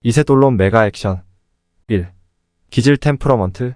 이세돌론 메가 액션 1. 기질 템퍼러먼트.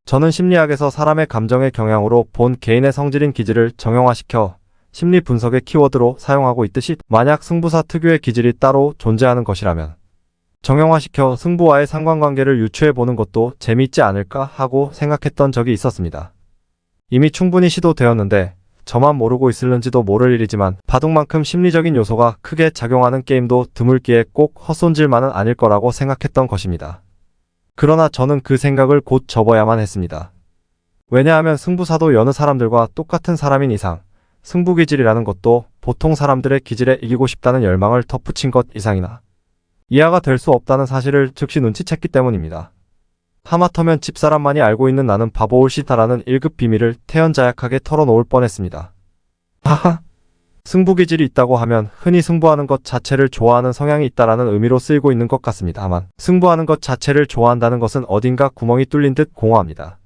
저는 심리학에서 사람의 감정의 경향으로 본 개인의 성질인 기질을 정형화시켜 심리 분석의 키워드로 사용하고 있듯이 만약 승부사 특유의 기질이 따로 존재하는 것이라면 정형화시켜 승부와의 상관관계를 유추해보는 것도 재미있지 않을까 하고 생각했던 적이 있었습니다. 이미 충분히 시도되었는데 저만 모르고 있을는지도 모를 일이지만 바둑만큼 심리적인 요소가 크게 작용하는 게임도 드물기에 꼭 헛손질만은 아닐 거라고 생각했던 것입니다. 그러나 저는 그 생각을 곧 접어야만 했습니다. 왜냐하면 승부사도 여느 사람들과 똑같은 사람인 이상 승부기질이라는 것도 보통 사람들의 기질에 이기고 싶다는 열망을 덧붙인 것 이상이나 이하가 될 수 없다는 사실을 즉시 눈치챘기 때문입니다. 하마터면 집사람만이 알고 있는 나는 바보올시다라는 1급 비밀을 태연자약하게 털어놓을 뻔했습니다. 하하! 승부기질이 있다고 하면 흔히 승부하는 것 자체를 좋아하는 성향이 있다라는 의미로 쓰이고 있는 것 같습니다만 승부하는 것 자체를 좋아한다는 것은 어딘가 구멍이 뚫린 듯 공허합니다.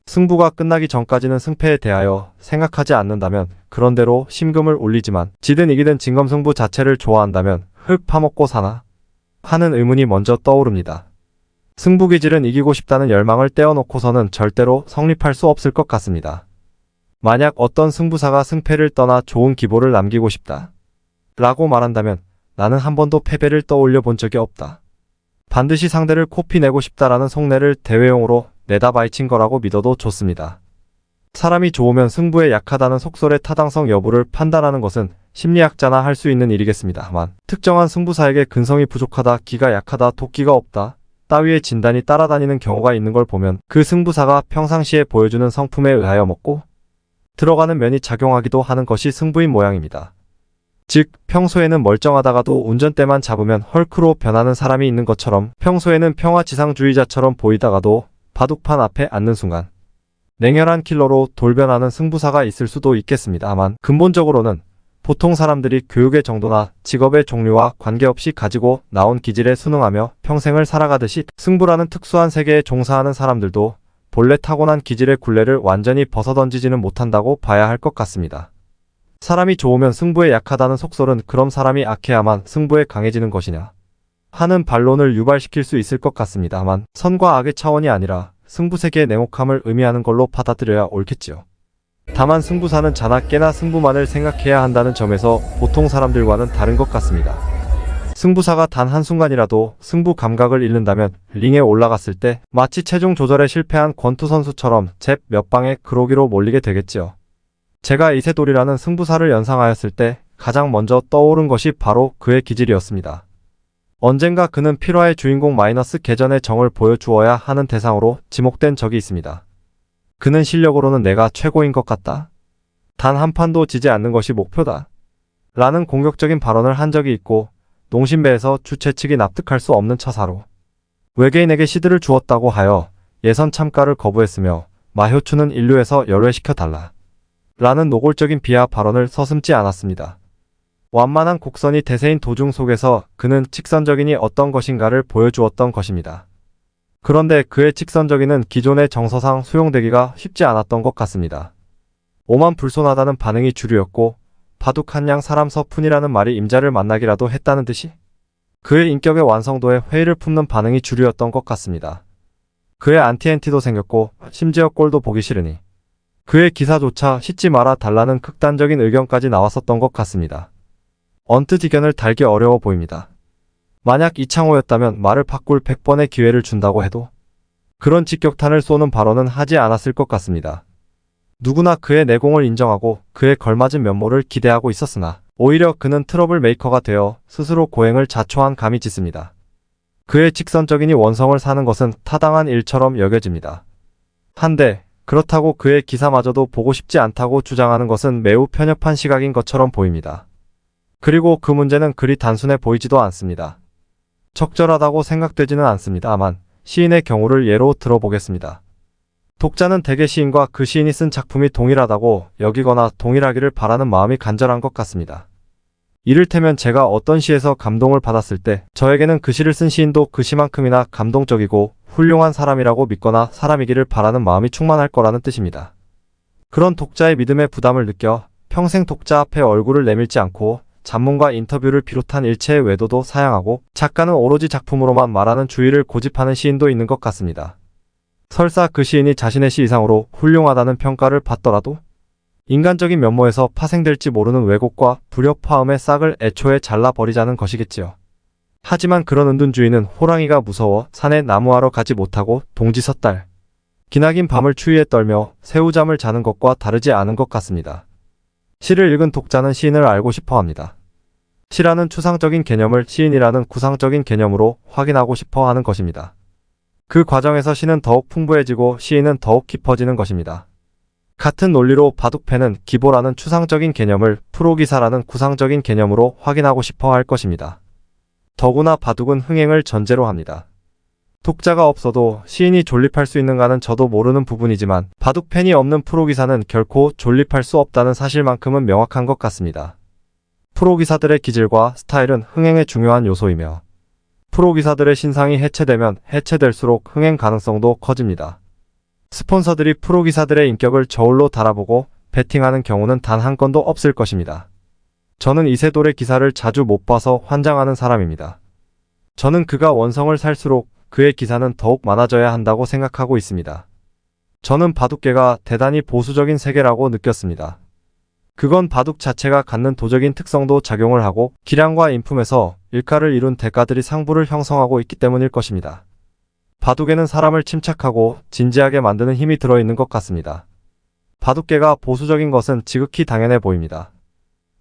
승부가 끝나기 전까지는 승패에 대하여 생각하지 않는다면 그런대로 심금을 울리지만 지든 이기든 진검승부 자체를 좋아한다면 흙 파먹고 사나? 하는 의문이 먼저 떠오릅니다. 승부기질은 이기고 싶다는 열망을 떼어놓고서는 절대로 성립할 수 없을 것 같습니다. 만약 어떤 승부사가 승패를 떠나 좋은 기보를 남기고 싶다 라고 말한다면 나는 한 번도 패배를 떠올려 본 적이 없다. 반드시 상대를 코피내고 싶다라는 속내를 대회용으로 내다 바이친 거라고 믿어도 좋습니다. 사람이 좋으면 승부에 약하다는 속설의 타당성 여부를 판단하는 것은 심리학자나 할 수 있는 일이겠습니다만 특정한 승부사에게 근성이 부족하다, 기가 약하다, 도끼가 없다 따위의 진단이 따라다니는 경우가 있는 걸 보면 그 승부사가 평상시에 보여주는 성품에 의하여 먹고 들어가는 면이 작용하기도 하는 것이 승부인 모양입니다. 즉 평소에는 멀쩡하다가도 운전대만 잡으면 헐크로 변하는 사람이 있는 것처럼 평소에는 평화지상주의자처럼 보이다가도 바둑판 앞에 앉는 순간 냉혈한 킬러로 돌변하는 승부사가 있을 수도 있겠습니다만 근본적으로는 보통 사람들이 교육의 정도나 직업의 종류와 관계없이 가지고 나온 기질에 순응하며 평생을 살아가듯이 승부라는 특수한 세계에 종사하는 사람들도 본래 타고난 기질의 굴레를 완전히 벗어던지지는 못한다고 봐야 할 것 같습니다. 사람이 좋으면 승부에 약하다는 속설은 그럼 사람이 악해야만 승부에 강해지는 것이냐 하는 반론을 유발시킬 수 있을 것 같습니다만 선과 악의 차원이 아니라 승부세계의 냉혹함을 의미하는 걸로 받아들여야 옳겠지요. 다만 승부사는 자나 깨나 승부만을 생각해야 한다는 점에서 보통 사람들과는 다른 것 같습니다. 승부사가 단 한순간이라도 승부 감각을 잃는다면 링에 올라갔을 때 마치 체중 조절에 실패한 권투 선수처럼 잽 몇 방에 그로기로 몰리게 되겠지요. 제가 이세돌이라는 승부사를 연상하였을 때 가장 먼저 떠오른 것이 바로 그의 기질이었습니다. 언젠가 그는 필화의 주인공 마이너스 계전의 정을 보여주어야 하는 대상으로 지목된 적이 있습니다. 그는 실력으로는 내가 최고인 것 같다. 단 한 판도 지지 않는 것이 목표다. 라는 공격적인 발언을 한 적이 있고 농심배에서 주최 측이 납득할 수 없는 처사로 외계인에게 시드를 주었다고 하여 예선 참가를 거부했으며 마효추는 인류에서 열외시켜달라. 라는 노골적인 비하 발언을 서슴지 않았습니다. 완만한 곡선이 대세인 도중 속에서 그는 직선적인이 어떤 것인가를 보여주었던 것입니다. 그런데 그의 직선적인은 기존의 정서상 수용되기가 쉽지 않았던 것 같습니다. 오만불손하다는 반응이 주류였고 바둑 한 양 사람 서푼이라는 말이 임자를 만나기라도 했다는 듯이 그의 인격의 완성도에 회의를 품는 반응이 주류였던 것 같습니다. 그의 안티엔티도 생겼고 심지어 꼴도 보기 싫으니 그의 기사조차 씻지 마라 달라는 극단적인 의견까지 나왔었던 것 같습니다. 언뜻 이견을 달기 어려워 보입니다. 만약 이창호였다면 말을 바꿀 100번의 기회를 준다고 해도 그런 직격탄을 쏘는 발언은 하지 않았을 것 같습니다. 누구나 그의 내공을 인정하고 그에 걸맞은 면모를 기대하고 있었으나 오히려 그는 트러블 메이커가 되어 스스로 고행을 자초한 감이 짙습니다. 그의 직선적인이 원성을 사는 것은 타당한 일처럼 여겨집니다. 한데 그렇다고 그의 기사마저도 보고 싶지 않다고 주장하는 것은 매우 편협한 시각인 것처럼 보입니다. 그리고 그 문제는 그리 단순해 보이지도 않습니다. 적절하다고 생각되지는 않습니다만 시인의 경우를 예로 들어보겠습니다. 독자는 대개 시인과 그 시인이 쓴 작품이 동일하다고 여기거나 동일하기를 바라는 마음이 간절한 것 같습니다. 이를테면 제가 어떤 시에서 감동을 받았을 때 저에게는 그 시를 쓴 시인도 그 시만큼이나 감동적이고 훌륭한 사람이라고 믿거나 사람이기를 바라는 마음이 충만할 거라는 뜻입니다. 그런 독자의 믿음에 부담을 느껴 평생 독자 앞에 얼굴을 내밀지 않고 잡문과 인터뷰를 비롯한 일체의 외도도 사양하고 작가는 오로지 작품으로만 말하는 주의를 고집하는 시인도 있는 것 같습니다. 설사 그 시인이 자신의 시 이상으로 훌륭하다는 평가를 받더라도 인간적인 면모에서 파생될지 모르는 왜곡과 불협화음의 싹을 애초에 잘라버리자는 것이겠지요. 하지만 그런 은둔주의는 호랑이가 무서워 산에 나무하러 가지 못하고 동지섣달 기나긴 밤을 추위에 떨며 새우잠을 자는 것과 다르지 않은 것 같습니다. 시를 읽은 독자는 시인을 알고 싶어 합니다. 시라는 추상적인 개념을 시인이라는 구상적인 개념으로 확인하고 싶어 하는 것입니다. 그 과정에서 시는 더욱 풍부해지고 시인은 더욱 깊어지는 것입니다. 같은 논리로 바둑패는 기보라는 추상적인 개념을 프로기사라는 구상적인 개념으로 확인하고 싶어 할 것입니다. 더구나 바둑은 흥행을 전제로 합니다. 독자가 없어도 시인이 존립할 수 있는가는 저도 모르는 부분이지만 바둑팬이 없는 프로기사는 결코 존립할 수 없다는 사실만큼은 명확한 것 같습니다. 프로기사들의 기질과 스타일은 흥행의 중요한 요소이며 프로기사들의 신상이 해체되면 해체될수록 흥행 가능성도 커집니다. 스폰서들이 프로기사들의 인격을 저울로 달아보고 베팅하는 경우는 단 한 건도 없을 것입니다. 저는 이세돌의 기사를 자주 못 봐서 환장하는 사람입니다. 저는 그가 원성을 살수록 그의 기사는 더욱 많아져야 한다고 생각하고 있습니다. 저는 바둑계가 대단히 보수적인 세계라고 느꼈습니다. 그건 바둑 자체가 갖는 도적인 특성도 작용을 하고 기량과 인품에서 일가를 이룬 대가들이 상부를 형성하고 있기 때문일 것입니다. 바둑에는 사람을 침착하고 진지하게 만드는 힘이 들어있는 것 같습니다. 바둑계가 보수적인 것은 지극히 당연해 보입니다.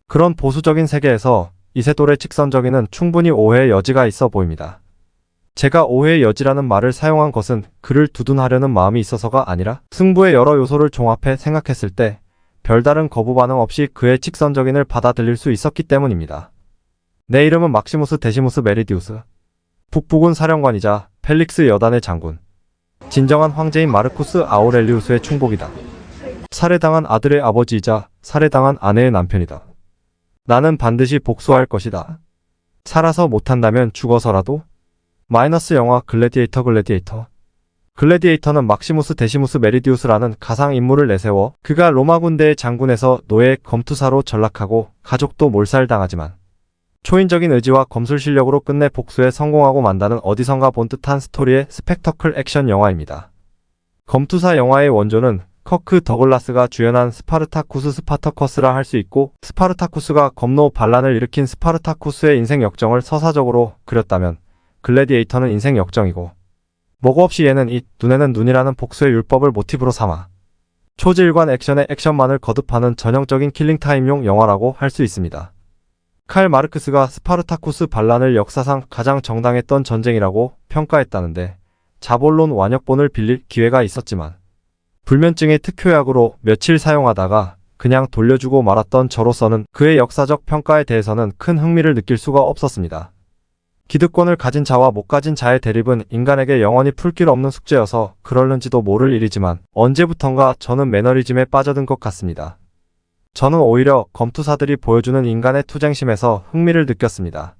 그런 보수적인 세계에서 이세돌의 직선적인은 충분히 오해의 여지가 있어 보입니다. 제가 오해의 여지라는 말을 사용한 것은 그를 두둔하려는 마음이 있어서가 아니라 승부의 여러 요소를 종합해 생각했을 때 별다른 거부 반응 없이 그의 직선적인을 받아들일 수 있었기 때문입니다. 내 이름은 막시무스 데시무스 메리디우스. 북부군 사령관이자 펠릭스 여단의 장군. 진정한 황제인 마르쿠스 아우렐리우스의 충복이다. 살해당한 아들의 아버지이자 살해당한 아내의 남편이다. 나는 반드시 복수할 것이다. 살아서 못한다면 죽어서라도. 마이너스 영화 글래디에이터. 글래디에이터는 막시무스 데시무스 메리디우스라는 가상인물을 내세워 그가 로마 군대의 장군에서 노예 검투사로 전락하고 가족도 몰살당하지만 초인적인 의지와 검술 실력으로 끝내 복수에 성공하고 만다는 어디선가 본 듯한 스토리의 스펙터클 액션 영화입니다. 검투사 영화의 원조는 커크 더글라스가 주연한 스파르타쿠스 스파터커스라 할 수 있고 스파르타쿠스가 검노 반란을 일으킨 스파르타쿠스의 인생 역정을 서사적으로 그렸다면 글래디에이터는 인생 역정이고 뭐고 없이 얘는 이 눈에는 눈이라는 복수의 율법을 모티브로 삼아 초질관 액션의 액션만을 거듭하는 전형적인 킬링타임용 영화라고 할 수 있습니다. 칼 마르크스가 스파르타쿠스 반란을 역사상 가장 정당했던 전쟁이라고 평가했다는데 자본론 완역본을 빌릴 기회가 있었지만 불면증의 특효약으로 며칠 사용하다가 그냥 돌려주고 말았던 저로서는 그의 역사적 평가에 대해서는 큰 흥미를 느낄 수가 없었습니다. 기득권을 가진 자와 못 가진 자의 대립은 인간에게 영원히 풀 길 없는 숙제여서 그럴는지도 모를 일이지만 언제부턴가 저는 매너리즘에 빠져든 것 같습니다. 저는 오히려 검투사들이 보여주는 인간의 투쟁심에서 흥미를 느꼈습니다.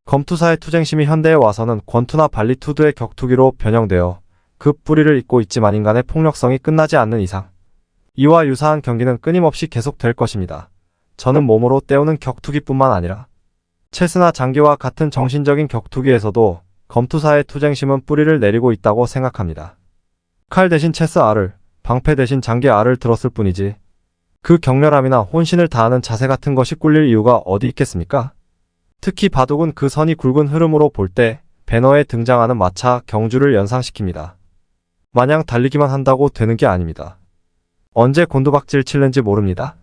검투사의 투쟁심이 현대에 와서는 권투나 발리투드의 격투기로 변형되어 그 뿌리를 잇고 있지만 인간의 폭력성이 끝나지 않는 이상 이와 유사한 경기는 끊임없이 계속될 것입니다. 저는 몸으로 때우는 격투기뿐만 아니라 체스나 장기와 같은 정신적인 격투기에서도 검투사의 투쟁심은 뿌리를 내리고 있다고 생각합니다. 칼 대신 체스 R을, 방패 대신 장기 R을 들었을 뿐이지 그 격렬함이나 혼신을 다하는 자세 같은 것이 꿀릴 이유가 어디 있겠습니까? 특히 바둑은 그 선이 굵은 흐름으로 볼 때 배너에 등장하는 마차 경주를 연상시킵니다. 마냥 달리기만 한다고 되는 게 아닙니다. 언제 곤두박질 칠는지 모릅니다.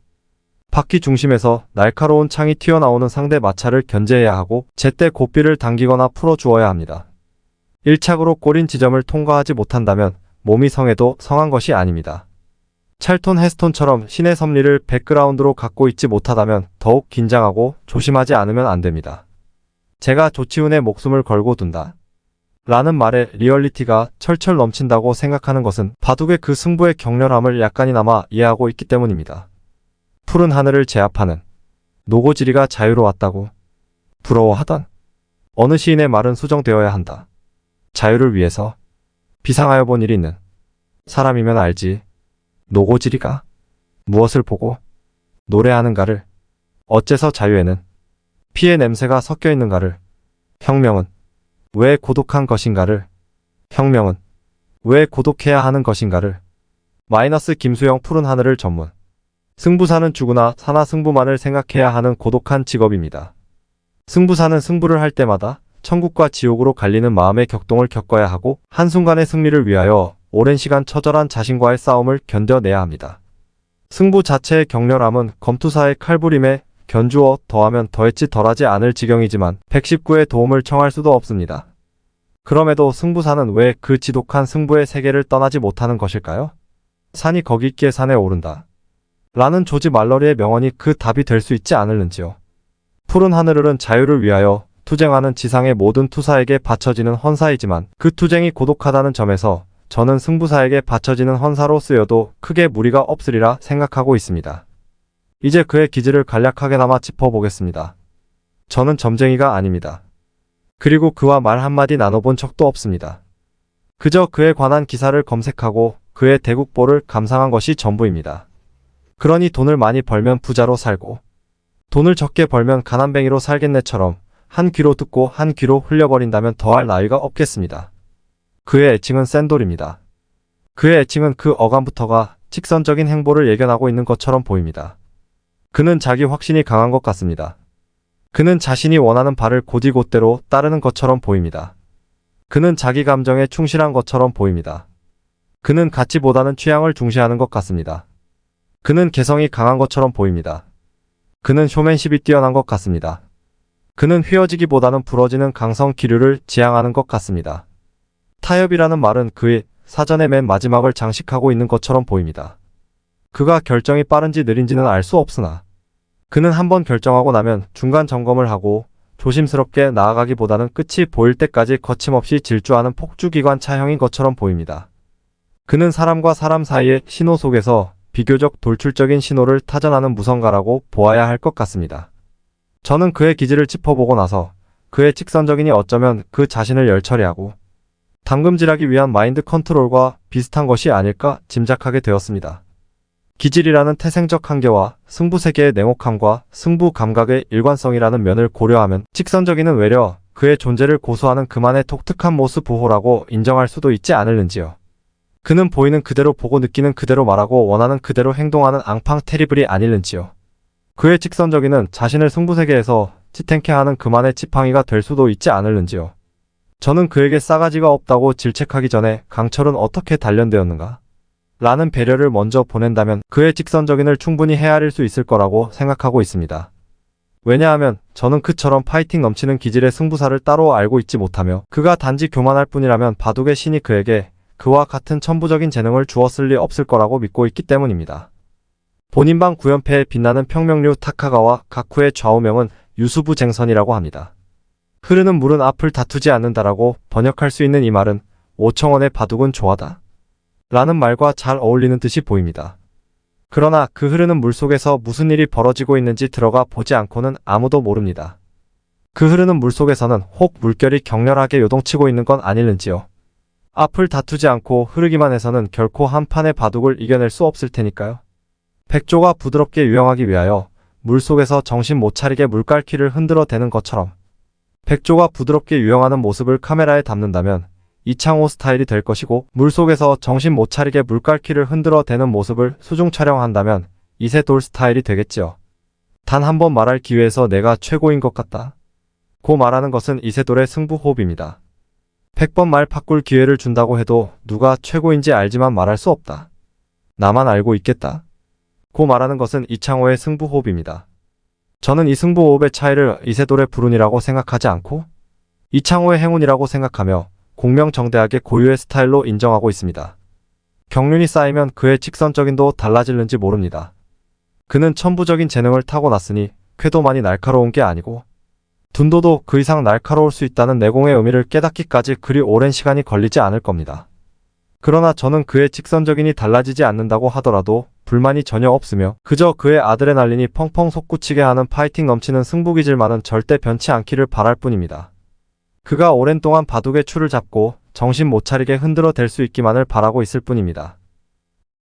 바퀴 중심에서 날카로운 창이 튀어나오는 상대 마차를 견제해야 하고 제때 고삐를 당기거나 풀어주어야 합니다. 1착으로 꼬린 지점을 통과하지 못한다면 몸이 성해도 성한 것이 아닙니다. 찰톤 헤스톤처럼 신의 섭리를 백그라운드로 갖고 있지 못하다면 더욱 긴장하고 조심하지 않으면 안 됩니다. 제가 조치훈의 목숨을 걸고 둔다. 라는 말에 리얼리티가 철철 넘친다고 생각하는 것은 바둑의 그 승부의 격렬함을 약간이나마 이해하고 있기 때문입니다. 푸른 하늘을 제압하는 노고지리가 자유로웠다고 부러워하던 어느 시인의 말은 수정되어야 한다. 자유를 위해서 비상하여 본 일이 있는 사람이면 알지. 노고지리가 무엇을 보고 노래하는가를 어째서 자유에는 피의 냄새가 섞여 있는가를, 혁명은 왜 고독한 것인가를, 혁명은 왜 고독해야 하는 것인가를. 마이너스 김수영 푸른 하늘을 전문. 승부사는 죽으나 사나 승부만을 생각해야 하는 고독한 직업입니다. 승부사는 승부를 할 때마다 천국과 지옥으로 갈리는 마음의 격동을 겪어야 하고 한순간의 승리를 위하여 오랜 시간 처절한 자신과의 싸움을 견뎌내야 합니다. 승부 자체의 격렬함은 검투사의 칼부림에 견주어 더하면 더했지 덜하지 않을 지경이지만 119의 도움을 청할 수도 없습니다. 그럼에도 승부사는 왜 그 지독한 승부의 세계를 떠나지 못하는 것일까요? 산이 거기 있기에 산에 오른다. 라는 조지 말러리의 명언이 그 답이 될 수 있지 않을는지요. 푸른 하늘은 자유를 위하여 투쟁하는 지상의 모든 투사에게 바쳐지는 헌사이지만 그 투쟁이 고독하다는 점에서 저는 승부사에게 바쳐지는 헌사로 쓰여도 크게 무리가 없으리라 생각하고 있습니다. 이제 그의 기질을 간략하게나마 짚어보겠습니다. 저는 점쟁이가 아닙니다. 그리고 그와 말 한마디 나눠본 적도 없습니다. 그저 그에 관한 기사를 검색하고 그의 대국보를 감상한 것이 전부입니다. 그러니 돈을 많이 벌면 부자로 살고 돈을 적게 벌면 가난뱅이로 살겠네처럼 한 귀로 듣고 한 귀로 흘려버린다면 더할 나위가 없겠습니다. 그의 애칭은 샌돌입니다. 그의 애칭은 그 어감부터가 직선적인 행보를 예견하고 있는 것처럼 보입니다. 그는 자기 확신이 강한 것 같습니다. 그는 자신이 원하는 바를 곧이곧대로 따르는 것처럼 보입니다. 그는 자기 감정에 충실한 것처럼 보입니다. 그는 가치보다는 취향을 중시하는 것 같습니다. 그는 개성이 강한 것처럼 보입니다. 그는 쇼맨십이 뛰어난 것 같습니다. 그는 휘어지기보다는 부러지는 강성 기류를 지향하는 것 같습니다. 타협이라는 말은 그의 사전의 맨 마지막을 장식하고 있는 것처럼 보입니다. 그가 결정이 빠른지 느린지는 알 수 없으나 그는 한번 결정하고 나면 중간 점검을 하고 조심스럽게 나아가기보다는 끝이 보일 때까지 거침없이 질주하는 폭주기관차형인 것처럼 보입니다. 그는 사람과 사람 사이의 신호 속에서 비교적 돌출적인 신호를 타전하는 무성가라고 보아야 할 것 같습니다. 저는 그의 기질을 짚어보고 나서 그의 직선적이니 어쩌면 그 자신을 열처리하고 담금질하기 위한 마인드 컨트롤과 비슷한 것이 아닐까 짐작하게 되었습니다. 기질이라는 태생적 한계와 승부 세계의 냉혹함과 승부 감각의 일관성이라는 면을 고려하면 직선적이는 외려 그의 존재를 고수하는 그만의 독특한 모습 보호라고 인정할 수도 있지 않을는지요. 그는 보이는 그대로 보고 느끼는 그대로 말하고 원하는 그대로 행동하는 앙팡 테리블이 아닐는지요. 그의 직선적이는 자신을 승부세계에서 지탱케 하는 그만의 지팡이가 될 수도 있지 않을는지요. 저는 그에게 싸가지가 없다고 질책하기 전에 강철은 어떻게 단련되었는가? 라는 배려를 먼저 보낸다면 그의 직선적인을 충분히 헤아릴 수 있을 거라고 생각하고 있습니다. 왜냐하면 저는 그처럼 파이팅 넘치는 기질의 승부사를 따로 알고 있지 못하며 그가 단지 교만할 뿐이라면 바둑의 신이 그에게 그와 같은 천부적인 재능을 주었을 리 없을 거라고 믿고 있기 때문입니다. 본인방 9연패에 빛나는 평명류 타카가와 가쿠의 좌우명은 유수부쟁선이라고 합니다. 흐르는 물은 앞을 다투지 않는다라고 번역할 수 있는 이 말은 오청원의 바둑은 좋아다 라는 말과 잘 어울리는 듯이 보입니다. 그러나 그 흐르는 물 속에서 무슨 일이 벌어지고 있는지 들어가 보지 않고는 아무도 모릅니다. 그 흐르는 물 속에서는 혹 물결이 격렬하게 요동치고 있는 건 아닐는지요. 앞을 다투지 않고 흐르기만 해서는 결코 한 판의 바둑을 이겨낼 수 없을 테니까요. 백조가 부드럽게 유영하기 위하여 물속에서 정신 못 차리게 물갈퀴를 흔들어 대는 것처럼 백조가 부드럽게 유영하는 모습을 카메라에 담는다면 이창호 스타일이 될 것이고 물속에서 정신 못 차리게 물갈퀴를 흔들어 대는 모습을 수중 촬영한다면 이세돌 스타일이 되겠지요. 단 한 번 말할 기회에서 내가 최고인 것 같다. 고 말하는 것은 이세돌의 승부 호흡입니다. 100번 말 바꿀 기회를 준다고 해도 누가 최고인지 알지만 말할 수 없다. 나만 알고 있겠다. 고 말하는 것은 이창호의 승부 호흡입니다. 저는 이 승부 호흡의 차이를 이세돌의 불운이라고 생각하지 않고 이창호의 행운이라고 생각하며 공명정대하게 고유의 스타일로 인정하고 있습니다. 경륜이 쌓이면 그의 직선적인도 달라질는지 모릅니다. 그는 천부적인 재능을 타고났으니 쾌도만이 날카로운 게 아니고 둔도도 그 이상 날카로울 수 있다는 내공의 의미를 깨닫기까지 그리 오랜 시간이 걸리지 않을 겁니다. 그러나 저는 그의 직선적인이 달라지지 않는다고 하더라도 불만이 전혀 없으며 그저 그의 아드레날린이 펑펑 솟구치게 하는 파이팅 넘치는 승부기질만은 절대 변치 않기를 바랄 뿐입니다. 그가 오랜 동안 바둑의 추를 잡고 정신 못 차리게 흔들어 댈 수 있기만을 바라고 있을 뿐입니다.